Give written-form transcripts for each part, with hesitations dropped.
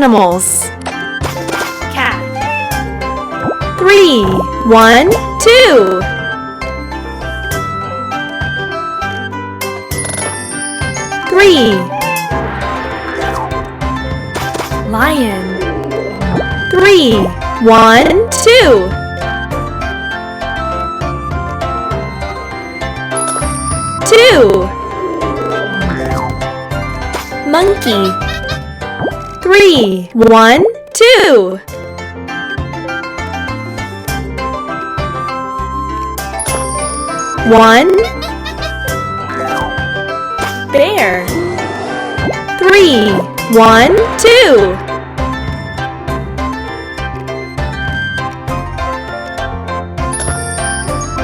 animals. Cat. 3, 1, 2. 3, Lion. 3, 1, 2. 2, Monkey. 3, 1, 2. 1, Bear. 3, 1, 2.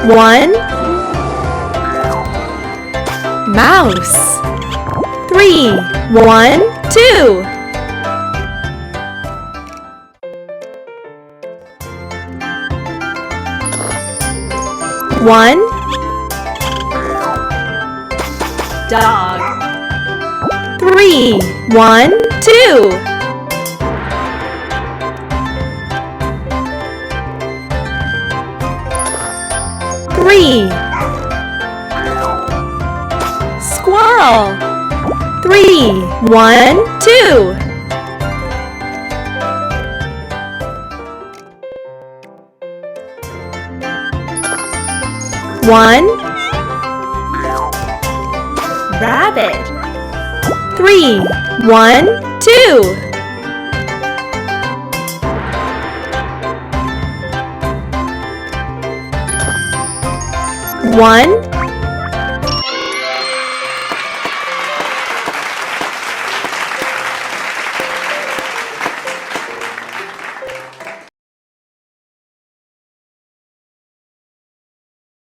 1, Mouse. 3, 1, 2. 1, Dog. 3, 1, 2. 3, Squirrel. 3, 1, 2. 1, Rabbit. 3, 1, 2. 1,